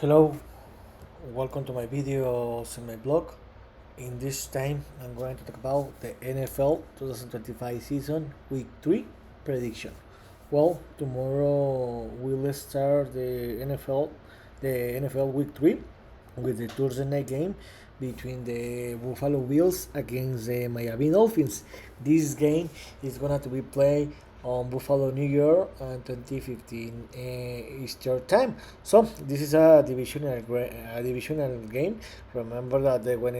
Hello, welcome to my videos in my blog. In this time, I'm going to talk about the NFL 2025 season week 3 prediction. Well, tomorrow we'll start the NFL week 3 with the Thursday night game between the Buffalo Bills against the Miami Dolphins. This game is going to be played on Buffalo, New York, on 2015 Eastern time. So this is a divisional game. Remember that when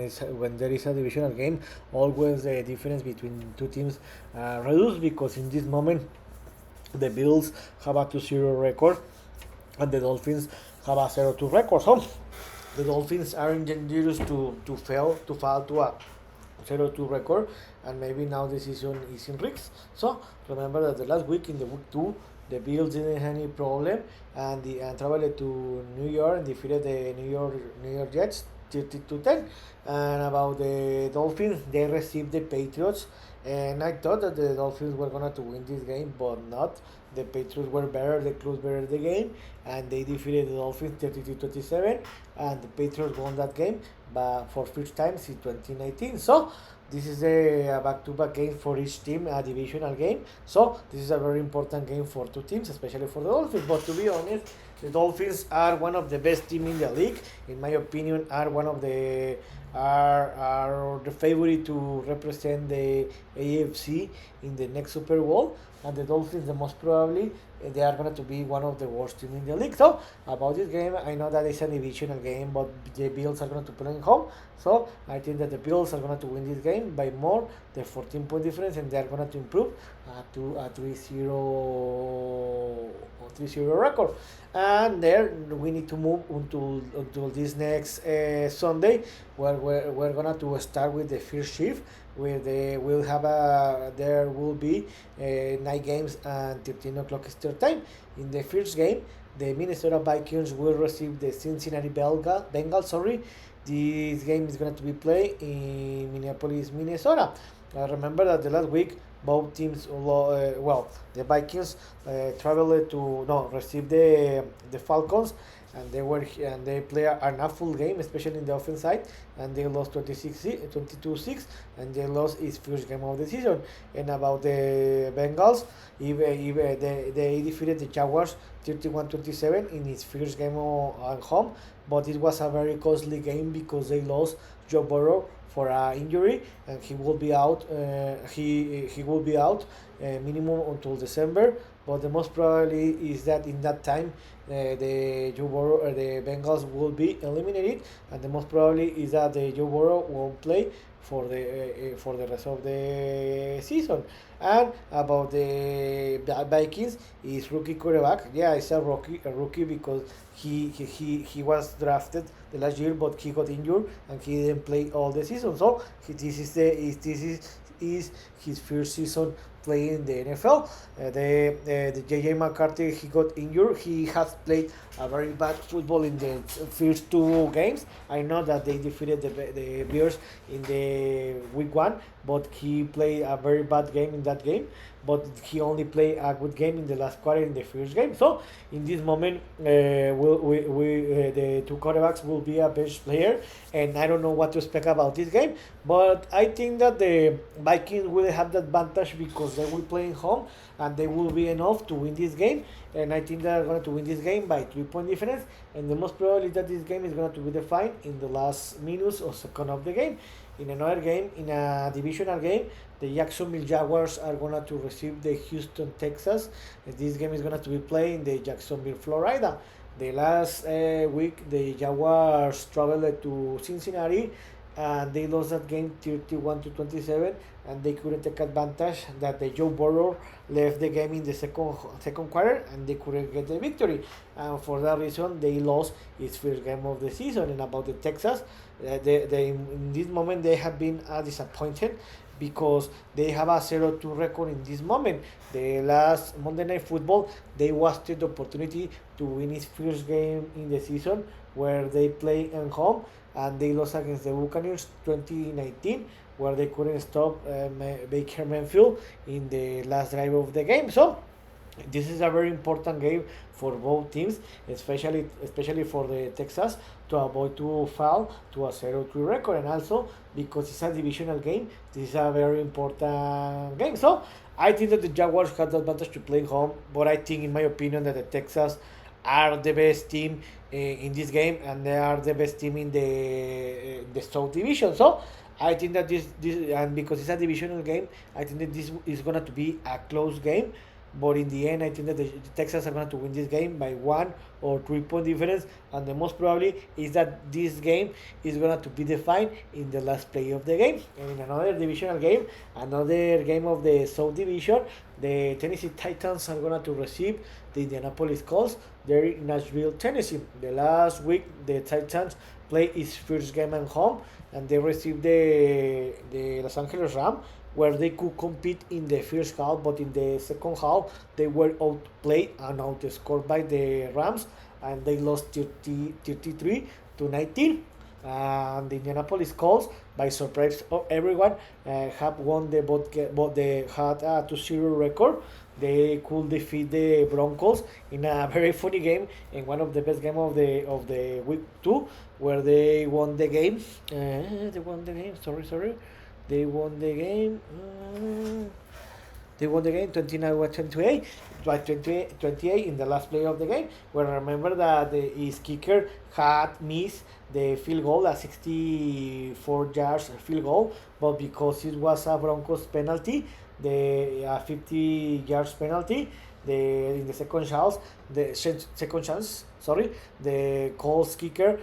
there is a divisional game, always the difference between two teams reduced because in this moment the Bills have a 2-0 record and the Dolphins have a 0-2 record. So the Dolphins are dangerous to fall to a 0-2 record, and maybe now the season is in risks. So remember that the last week in the week 2, the Bills didn't have any problem and traveled to New York and defeated the New York Jets 30-10. And about the Dolphins, they received the Patriots, and I thought that the Dolphins were gonna to win this game, but not. The Patriots were better, they closed better the game, and they defeated the Dolphins 32-27, and the Patriots won that game but for first time since 2019. So this is a back-to-back game for each team, a divisional game. So this is a very important game for two teams, especially for the Dolphins. But to be honest, the Dolphins are one of the best team in the league. In my opinion, are one of the are the favorite to represent the AFC in the next Super Bowl. And the Dolphins, the most probably, they are going to be one of the worst teams in the league. So about this game, I know that it's a divisional game, but the Bills are going to play at home. So I think that the Bills are going to win this game by more, the 14-point difference, and they are going to improve to a 3-0 record. And there we need to move until this next Sunday, where we're going to start with the first shift. Where they will have there will be night games and 13 o'clock Eastern time. In the first game, the Minnesota Vikings will receive the Cincinnati Bengals. Sorry, this game is going to be played in Minneapolis, Minnesota. Remember that the last week both teams, the Vikings traveled to receive the Falcons, and they play a full game, especially in the offense side, and they lost 22-6, and they lost its first game of the season. And about the Bengals, if they defeated the Jaguars 31-27 in its first game at home, but it was a very costly game because they lost Joe Burrow for an injury, and he will be out. He will be out minimum until December. But the most probably is that in that time the the Bengals will be eliminated, and the most probably is that the Joe Burrow won't play for the rest of the season. And about the Vikings, is rookie quarterback. Yeah, it's a rookie because he was drafted the last year, but he got injured and he didn't play all the season. So this is his first season playing in the NFL. The JJ McCarthy, he got injured. He has played a very bad football in the first two games. I know that they defeated the Bears in the week 1, but he played a very bad game in that game. But he only played a good game in the last quarter in the first game. So in this moment, the two quarterbacks will be a bench player, and I don't know what to expect about this game. But I think that the Vikings will have the advantage because they will play in home, and they will be enough to win this game. And I think they are going to win this game by 3-point difference. And the most probably that this game is going to be defined in the last minutes or second of the game. In another game, in a divisional game, the Jacksonville Jaguars are going to receive the Houston Texans. And this game is going to be played in the Jacksonville, Florida. The last week, the Jaguars traveled to Cincinnati, and they lost that game 31-27, and they couldn't take advantage that the Joe Burrow left the game in the second quarter, and they couldn't get the victory. And for that reason, they lost its first game of the season. And about the Texans, in this moment they have been disappointed because they have a 0-2 record in this moment. The last Monday Night Football, they wasted the opportunity to win its first game in the season where they play at home, and they lost against the Buccaneers 2019, where they couldn't stop Baker Mayfield in the last drive of the game. So This is a very important game for both teams, especially for the Texas to avoid to fall to a 0-3 record, and also because it's a divisional game, this is a very important game. So I think that the Jaguars have the advantage to play home, but I think, in my opinion, that the Texas are the best team in this game, and they are the best team in the South Division. So I think that this and because it's a divisional game, I think that this is going to be a close game. But in the end, I think that the Texans are going to win this game by 1 or 3 point difference, and the most probably is that this game is going to be defined in the last play of the game. And in another divisional game, another game of the South Division, the Tennessee Titans are going to receive the Indianapolis Colts. They're in Nashville, Tennessee. The last week, the Titans play its first game at home, and they received the Los Angeles Rams, where they could compete in the first half, but in the second half they were outplayed and outscored by the Rams, and they lost 33-19. And the Indianapolis Colts, by surprise of everyone, have won but they had a 2-0 record. They could defeat the Broncos in a very funny game, in one of the best games of the week 2, where they won the game. They won the game. Sorry. They won the game. They won the game 29-28 by 28 in the last play of the game. Where remember that his kicker had missed the field goal, a 64 yards field goal, but because it was a Broncos penalty, the 50 yards penalty, in the second chance, the Colts kicker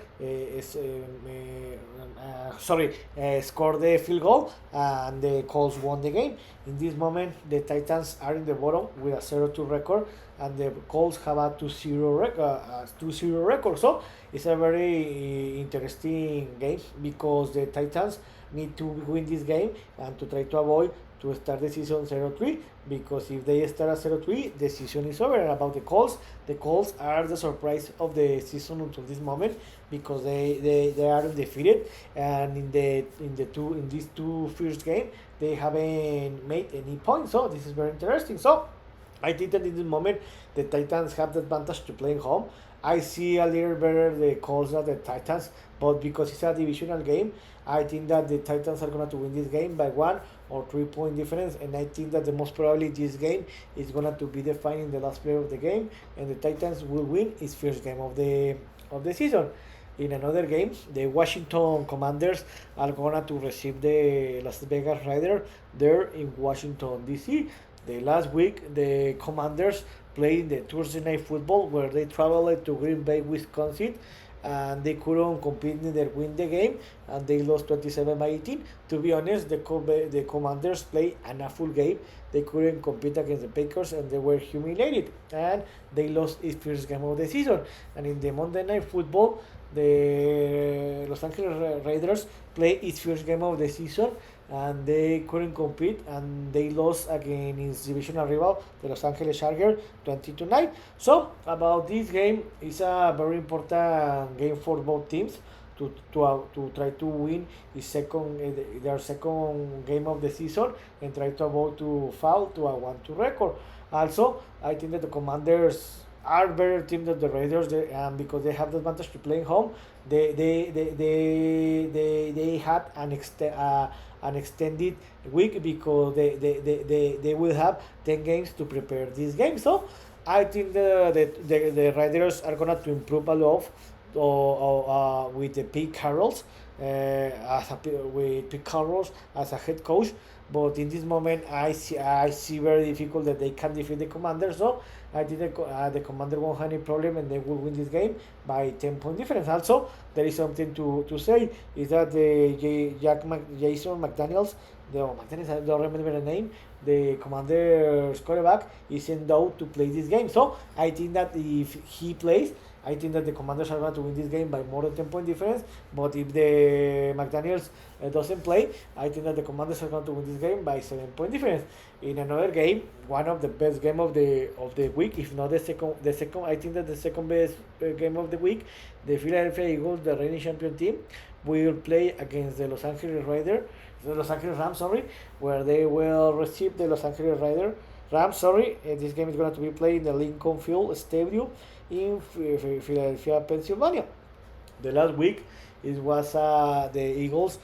scored the field goal, and the Colts won the game. In this moment, the Titans are in the bottom with a 0-2 record, and the Colts have a 2-0 record. So it's a very interesting game, because the Titans need to win this game and to try to avoid to start the season 0-3, because if they start at 0-3, the season is over. And about the Colts are the surprise of the season until this moment, because they are undefeated, and in these two first game they haven't made any points. So this is very interesting. So I think that in this moment the Titans have the advantage to play home. I see a little better the Colts than the Titans, but because it's a divisional game, I think that the Titans are going to win this game by 1 or 3 point difference, and I think that the most probably this game is going to be defined in the last play of the game, and the Titans will win its first game of the season. In another game, the Washington Commanders are going to receive the Las Vegas Raiders there in Washington, D.C. The last week, the Commanders played the Thursday Night Football, where they traveled to Green Bay, Wisconsin, and they couldn't compete neither win the game, and they lost 27-18. To be honest, the Commanders played a full game. They couldn't compete against the Packers, and they were humiliated, and they lost its first game of the season. And in the Monday Night Football, the Los Angeles Raiders played its first game of the season, and they couldn't compete, and they lost against its divisional rival, the Los Angeles Chargers, 20-9. So about this game, it's a very important game for both teams to try to win their second game of the season, and try to avoid to fall to a 1-2 record. Also, I think that the Commanders are better team than the Raiders, because they have the advantage to play home. They had an extended week, because they will have 10 games to prepare this game. So I think the Raiders are going to improve a lot with the Pete Carrolls, with Pete Carrolls as a head coach. But in this moment, I see very difficult that they can defeat the Commanders. So I think the Commander won't have any problem, and they will win this game by 10-point difference. Also, there is something to say, is that Jason McDaniels, I don't remember the name, the Commander's quarterback, is endowed to play this game. So I think that if he plays, I think that the Commanders are going to win this game by more than 10-point difference. But if the McDaniels doesn't play, I think that the Commanders are going to win this game by 7-point difference. In another game, one of the best game of the week, if not the second, I think that the second best game of the week, the Philadelphia Eagles, the reigning champion team, will play against the Los Angeles Rams, where they will receive the Los Angeles Raiders Rams. Sorry, this game is going to be played in the Lincoln Field Stadium in Philadelphia, Pennsylvania. The last week it was the Eagles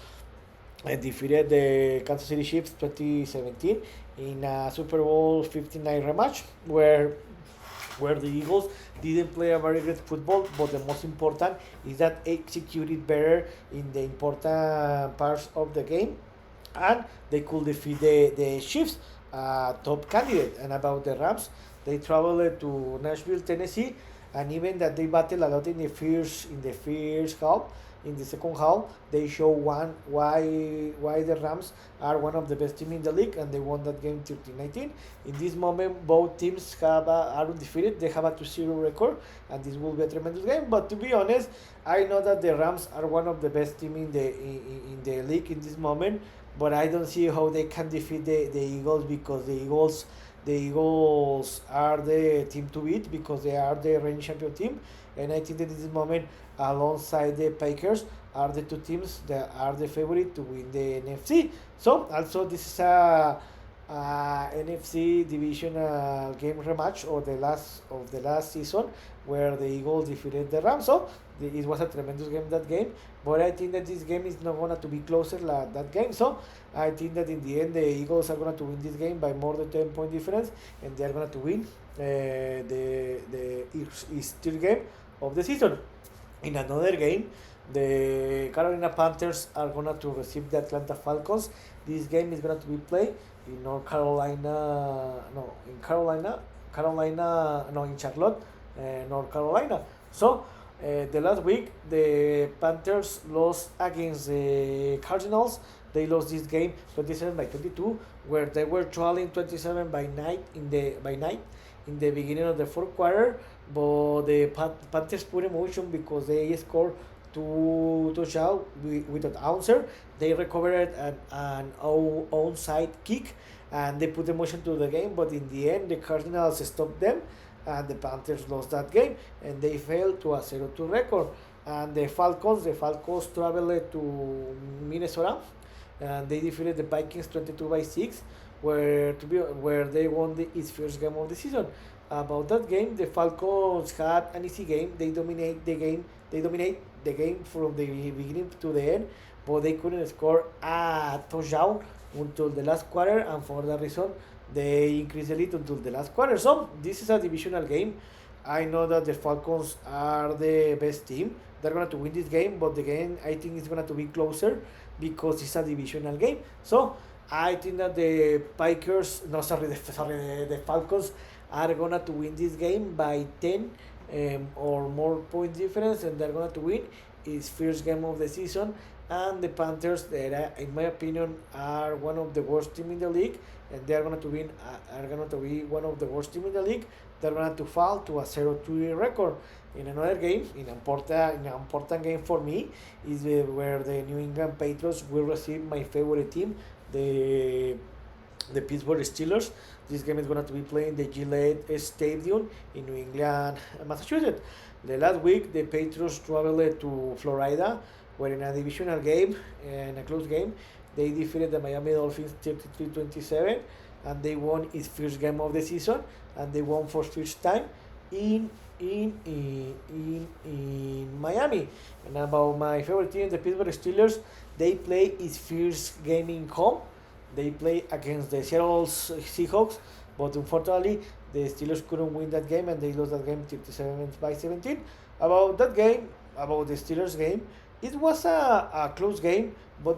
defeated the Kansas City Chiefs 2017 in a Super Bowl 59 rematch where the Eagles didn't play a very good football, but the most important is that executed better in the important parts of the game, and they could defeat the Chiefs, top candidate. And about the Rams, they traveled to Nashville, Tennessee, and even that they battled a lot in the first half. In the second half, they show why the Rams are one of the best teams in the league, and they won that game 13-19. In this moment, both teams are undefeated. They have a 2-0 record, and this will be a tremendous game. But to be honest, I know that the Rams are one of the best teams in the league in this moment, but I don't see how they can defeat the Eagles, because the Eagles are the team to beat, because they are the reigning champion team. And I think that in this moment, alongside the Packers, are the two teams that are the favorite to win the NFC. So also this is a NFC divisional game rematch of the last season, where the Eagles defeated the Rams. So it was a tremendous game, that game. But I think that this game is not going to be closer like that game. So I think that in the end, the Eagles are going to win this game by more than 10-point difference, and they are going to win the Easter game of the season. In another game, the Carolina Panthers are going to receive the Atlanta Falcons. This game is going to be played in North Carolina, no, in Carolina, no, in Charlotte, North Carolina. So, the last week, the Panthers lost against the Cardinals. They lost this game 27-22, where they were trailing 27 by night in the beginning of the fourth quarter, but the Panthers put emotion because they scored two touchdowns without answer. They recovered an onside kick, and they put emotion to the game, but in the end, the Cardinals stopped them, and the Panthers lost that game, and they fell to a 0-2 record. And the Falcons traveled to Minnesota, and they defeated the Vikings 22-6, where they won its first game of the season. About that game, the Falcons had an easy game. They dominate the game. They dominate the game from the beginning to the end, but they couldn't score a touchdown until the last quarter, and for that reason, they increased the lead until the last quarter. So this is a divisional game. I know that the Falcons are the best team. They're going to win this game, but the game, I think, is going to be closer because it's a divisional game. So I think that the Falcons are going to win this game by 10 or more point difference, and they're going to win its first game of the season. And the Panthers, that in my opinion, are one of the worst team in the league, and they are going to win. Are going to be one of the worst team in the league. They're going to fall to a 0-2 record. In another game, in an important game for me, is where the New England Patriots will receive my favorite team, the Pittsburgh Steelers. This game is going to be played in the Gillette Stadium in New England, Massachusetts. The last week, the Patriots traveled to Florida, where in a divisional game, in a close game, they defeated the Miami Dolphins 33-27, and they won its first game of the season, and they won for first time in Miami. And about my favorite team, the Pittsburgh Steelers, they play its first game in home. They play against the Seattle Seahawks, but unfortunately, the Steelers couldn't win that game, and they lost that game 37-17. About that game, about the Steelers game, it was a close game, but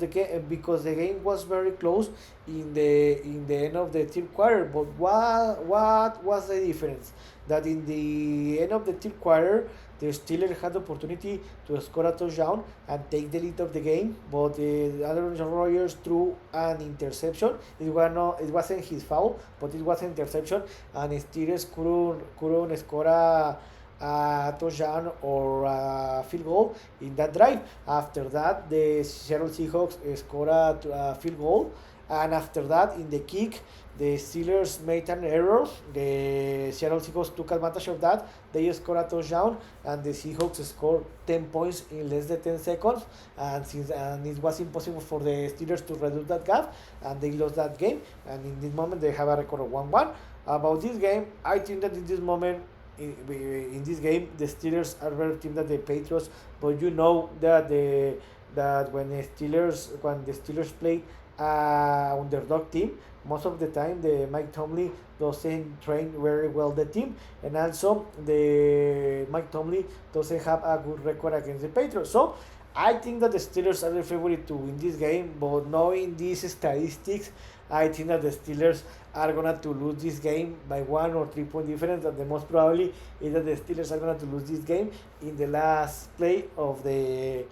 because the game was very close in the end of the third quarter. But what was the difference? That in the end of the third quarter, the Steelers had the opportunity to score a touchdown and take the lead of the game, but Aaron Rodgers threw an interception. It wasn't his foul, but it was an interception, and the Steelers couldn't score a touchdown or a field goal in that drive. After that, the Seattle Seahawks scored a field goal, and after that, in the kick, the Steelers made an error. The Seattle Seahawks took advantage of that. They scored a touchdown, and the Seahawks scored 10 points in less than 10 seconds. And it was impossible for the Steelers to reduce that gap, and they lost that game. And in this moment, they have a record of 1-1. About this game, I think that in this moment, in this game, the Steelers are better team than the Patriots. But you know that when the Steelers play underdog team, most of the time the Mike Tomlin doesn't train very well the team, and also the Mike Tomlin doesn't have a good record against the Patriots. So I think that the Steelers are the favorite to win this game, but knowing these statistics, I think that the Steelers are gonna to lose this game by 1 or 3 point difference, and the most probably is that the Steelers are gonna to lose this game in the last play of the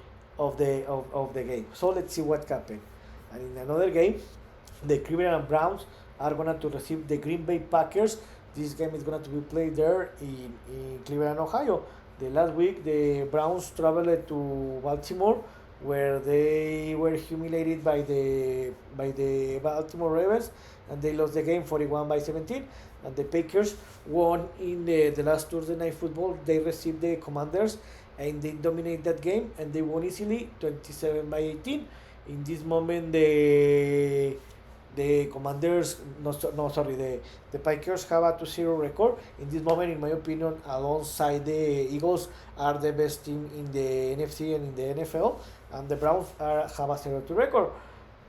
game. So let's see what happens. And in another game, the Cleveland Browns are gonna to receive the Green Bay Packers. This game is gonna to be played there in Cleveland, Ohio. The last week, the Browns traveled to Baltimore, where they were humiliated by the Baltimore Ravens, and they lost the game 41-17. And the Packers won in the last Thursday night football. They received the Commanders, and they dominate that game, and they won easily 27-18. In this moment, the Commanders, no, sorry, the Packers have a 2-0 record. In this moment, in my opinion, alongside the Eagles, are the best team in the NFC and in the NFL, and the Browns have a 0-2 record.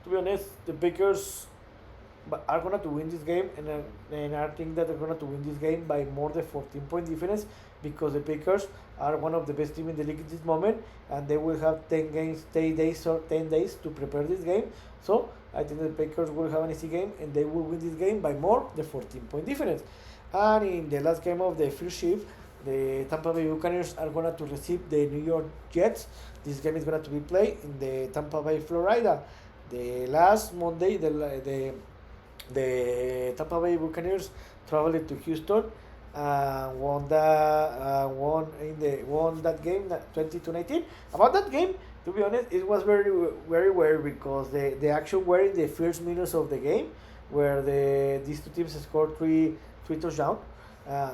To be honest, the Packers are going to win this game, and I think that they're going to win this game by more than 14-point difference, because the Packers are one of the best teams in the league at this moment, and they will have 10 days to prepare this game. So I think the Packers will have an easy game, and they will win this game by more than 14-point difference. And in the last game of the first shift, the Tampa Bay Buccaneers are going to receive the New York Jets. This game is going to be played in the Tampa Bay, Florida. The last Monday, the Tampa Bay Buccaneers traveled to Houston and won that game 20-19. About that game, to be honest, it was very very weird, because the action were in the first minutes of the game, where these two teams scored three touchdowns,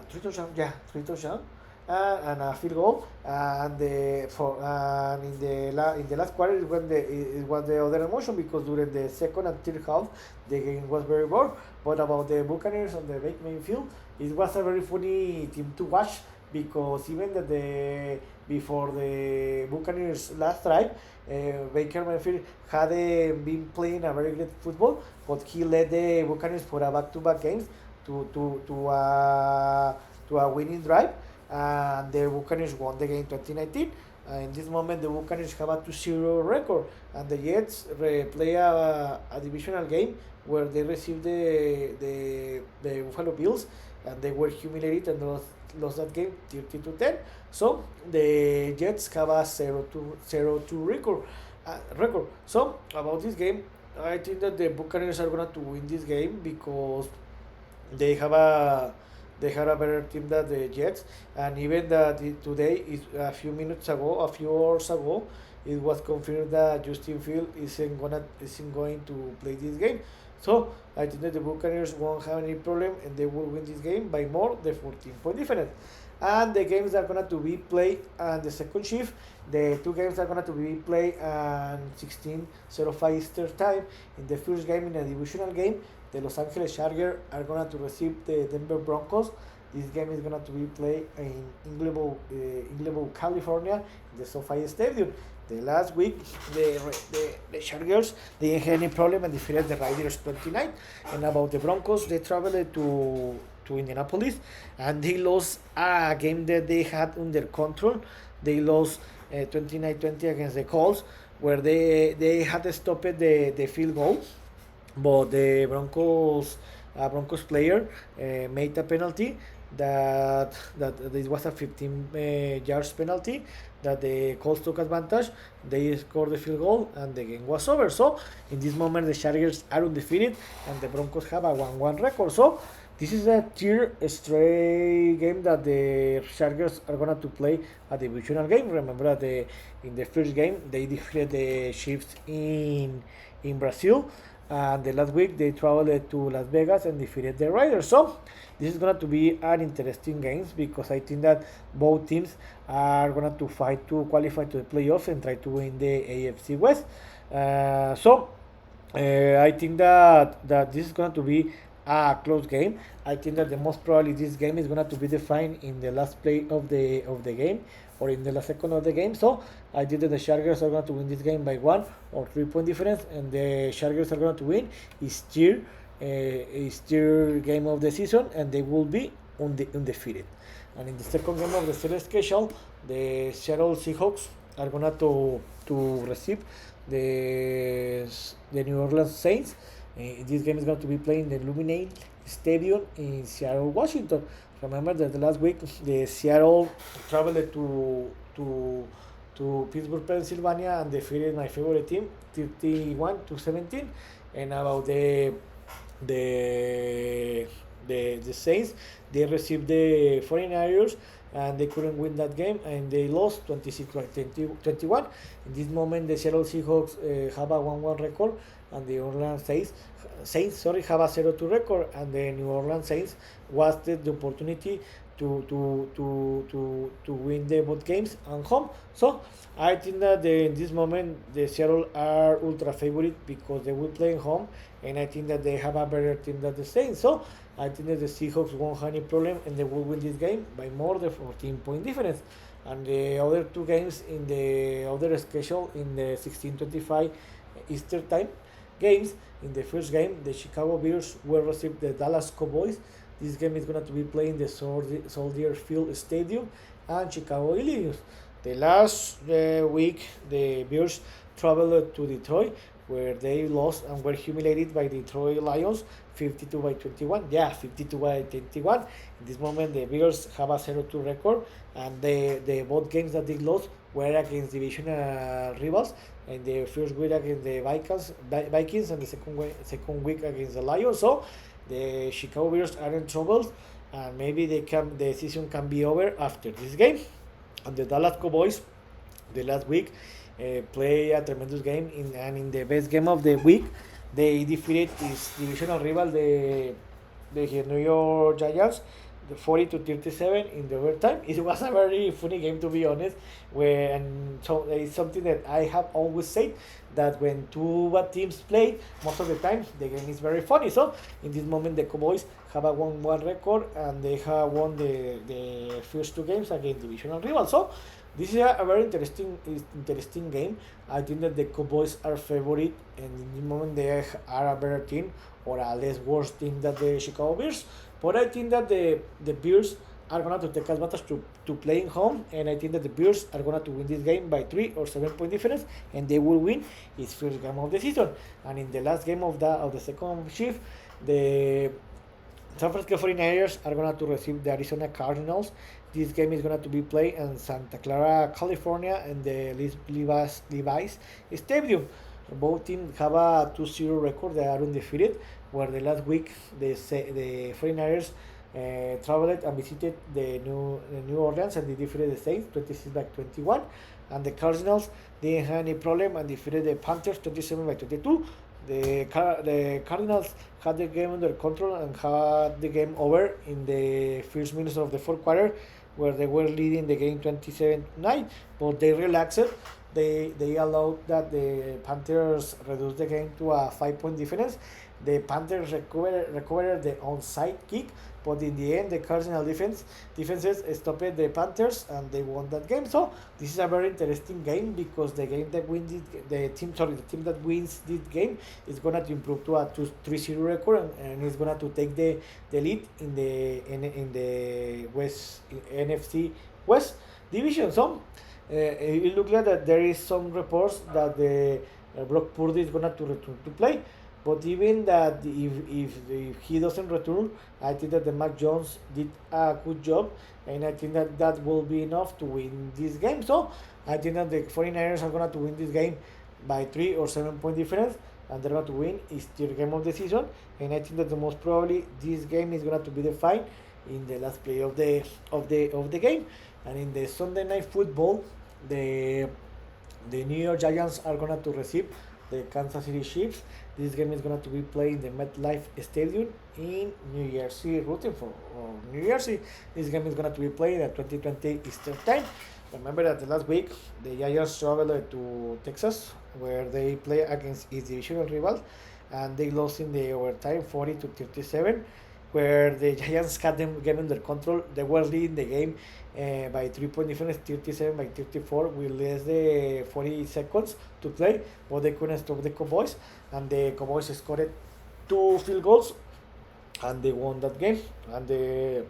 three touchdowns, and a field goal, and in the last quarter it was the other emotion, because during the second and third half the game was very bored. But about the Buccaneers on the main field, it was a very funny team to watch, because even before the Buccaneers last drive, Baker Mayfield had been playing a very great football, but he led the Buccaneers for a back-to-back games to a winning drive, and the Buccaneers won the game 2019. In this moment, the Buccaneers have a 2-0 record, and the Jets play a divisional game where they received the Buffalo Bills, and they were humiliated and lost that game 30-10. So the Jets have a 0-2 record. So about this game, I think that the Buccaneers are going to win this game, because they had a better team than the Jets, and even that today, a few hours ago, it was confirmed that Justin Field isn't going to play this game. So I think that the Buccaneers won't have any problem, and they will win this game by more than 14-point difference. And the games are going to be played on the second shift. The two games are going to be played at 16:05 Eastern time. In the first game, in a divisional game, the Los Angeles Chargers are going to receive the Denver Broncos. This game is going to be played in Inglewood, California, in the SoFi Stadium. The last week, the Chargers, they didn't have any problem and defeated the Raiders 29. And about the Broncos, they traveled to Indianapolis, and they lost a game that they had under control. They lost 29-20 against the Colts, where they had stopped the field goal, but the Broncos player made a penalty that this was a 15 yards penalty that the Colts took advantage. They scored the field goal, and the game was over. So in this moment, the Chargers are undefeated, and the Broncos have a 1-1 record. So this is a third straight game that the Chargers are going to play a divisional game. Remember that in the first game, they defeated the Chiefs in Brazil, and the last week they traveled to Las Vegas and defeated the Raiders. So this is going to be an interesting game, because I think that both teams are going to fight to qualify to the playoffs and try to win the AFC West. I think that this is going to be a close game. I think that the most probably this game is gonna to be defined in the last play of the game or in the last second of the game. So I think that the Chargers are going to win this game by 1 or 3 point difference, and the Chargers are going to win is their game of the season, and they will be undefeated. And in the second game of the series schedule, the Seattle Seahawks are gonna to receive the the New Orleans Saints. This game is going to be playing in the Luminate Stadium in Seattle, Washington. Remember that the last week the Seattle traveled to Pittsburgh, Pennsylvania, and defeated my favorite team 31-17. And about the the Saints, they received the 49ers and they couldn't win that game and they lost 26-21. In this moment, the Seattle Seahawks have a 1-1 record, and the Orleans Saints have a 0-2 record, and the New Orleans Saints wasted the opportunity to win the both games at home. So I think that in this moment the Seattle are ultra favorite because they will play at home, and I think that they have a better team than the Saints. So I think that the Seahawks won't have any problem and they will win this game by more than 14-point difference. And the other two games in the other schedule in the 16:25 Eastern time games. In the first game, the Chicago Bears will receive the Dallas Cowboys. This game is going to be playing the Soldier Field Stadium and Chicago, Illinois. The last week, the Bears traveled to Detroit, where they lost and were humiliated by Detroit Lions 52-21. Yeah, 52-21. In this moment, the Bears have a 0-2 record, and the both games that they lost were against divisional rivals. And the first week against the Vikings, and the second week against the Lions. So the Chicago Bears are in trouble, and maybe the season can be over after this game. And the Dallas Cowboys, the last week, play a tremendous game, and in the best game of the week, they defeated his divisional rival, the New York Giants, 40-37 in the overtime. It was a very funny game, to be honest. And so it's something that I have always said, that when two bad teams play, most of the time the game is very funny. So in this moment, the Cowboys have a 1-1 record, and they have won the first two games against divisional rivals. So this is a very interesting game. I think that the Cowboys are favorite, and in this moment they are a better team or a less worse team than the Chicago Bears. But I think that the Bears are going to take advantage to playing home, and I think that the Bears are going to win this game by 3 or 7 point difference, and they will win its first game of the season. And in the last game of the second shift, the San Francisco 49ers are going to receive the Arizona Cardinals. This game is going to be played in Santa Clara, California, in the Levi's Stadium. Both teams have a 2-0 record. They are undefeated, where the last week the 49ers traveled and visited the New Orleans, and they defeated the Saints 26-21. And the Cardinals didn't have any problem and defeated the Panthers 27-22. The Cardinals had the game under control and had the game over in the first minutes of the fourth quarter, where they were leading the game 27-9, but they relaxed. They allowed that the Panthers reduce the game to a 5-point difference. The Panthers recovered the onside kick, but in the end, the Cardinal defenses stopped the Panthers and they won that game. So this is a very interesting game, because the team that wins this game is gonna to improve to a 3-0 record, and is gonna to take the lead in the West NFC West division. So it looks like that there is some reports that the Brock Purdy is gonna to return to play. But even that, if he doesn't return, I think that the Mac Jones did a good job, and I think that will be enough to win this game. So I think that the 49ers are going to win this game by 3 or 7 point difference, and they're going to win its third game of the season. And I think that the most probably this game is going to be defined in the last play of the game. And in the Sunday Night Football, the New York Giants are going to receive the Kansas City Chiefs. This game is going to be played in the MetLife Stadium in New Jersey, Rutherford, or New Jersey. This game is going to be played at 2020 Eastern Time. Remember that the last week, the Giants traveled to Texas, where they play against its divisional rival, and they lost in the overtime 40-37, where the Giants had them game under control. They were leading the game by 3 point difference, 37-34, with less than 40 seconds to play, but they couldn't stop the Cowboys, and the Cowboys scored 2 field goals, and they won that game, and the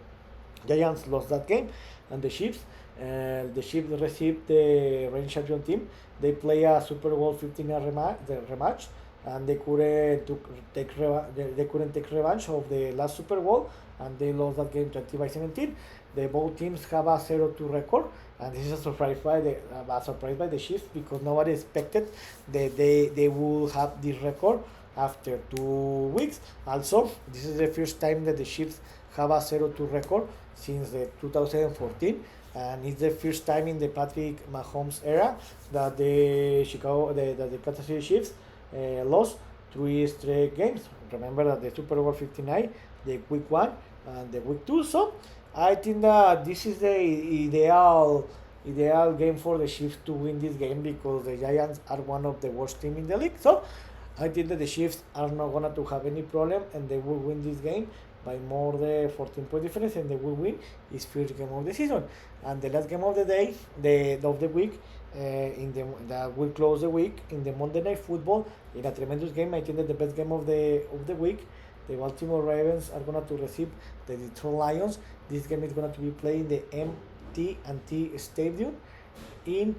Giants lost that game, and the Chiefs received the reigning champion team. They play a Super Bowl 15 rematch, and they couldn't take revenge of the last Super Bowl, and they lost that game 20-17. The both teams have a 0-2 record, and this is a surprise by the Chiefs, because nobody expected that they will have this record after 2 weeks. Also, this is the first time that the Chiefs have a 0-2 record since the 2014, and it's the first time in the Patrick Mahomes era that the Kansas City Chiefs lost 3 straight games. Remember that the Super Bowl 59, the week 1 and the week 2. So I think that this is the ideal game for the Chiefs to win this game, because the Giants are one of the worst teams in the league. So I think that the Chiefs are not going to have any problem, and they will win this game by more than 14-point difference, and they will win his first game of the season. And the last game of the day, of the week, that will close the week in the Monday Night Football, in a tremendous game. I think that the best game of the week, the Baltimore Ravens are going to receive the Detroit Lions. This game is going to be played in the MT&T Stadium in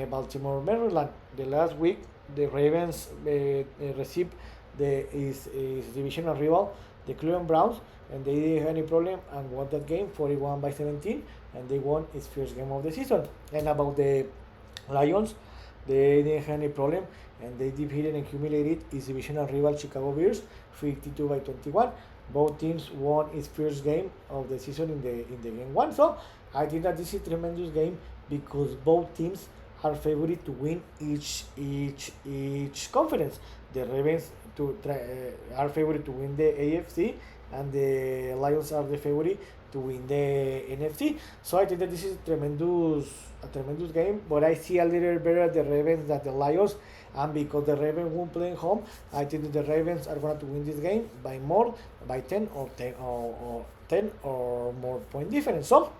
Baltimore, Maryland. The last week, the Ravens received his divisional rival, the Cleveland Browns, and they didn't have any problem and won that game 41-17, and they won its first game of the season. And about the Lions, they didn't have any problem, and they defeated and humiliated its divisional rival Chicago Bears 52-21. Both teams won its first game of the season in the game 1. So I think that this is a tremendous game, because both teams are favored to win each conference. The Ravens are favored to win the AFC, and the Lions are the favorite to win the NFC. So I think that this is a tremendous game, but I see a little better the Ravens than the Lions, and because the Ravens won't play home, I think that the Ravens are going to win this game by 10 or more point difference. So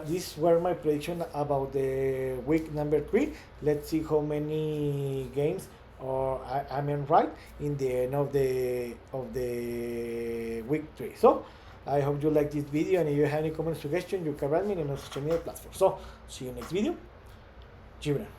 these were my prediction about the week number 3. Let's see how many games or I'm right in the end of the week 3. So I hope you like this video, and if you have any comments, suggestions, you can write me in my social media platform. So see you next video. Gibran.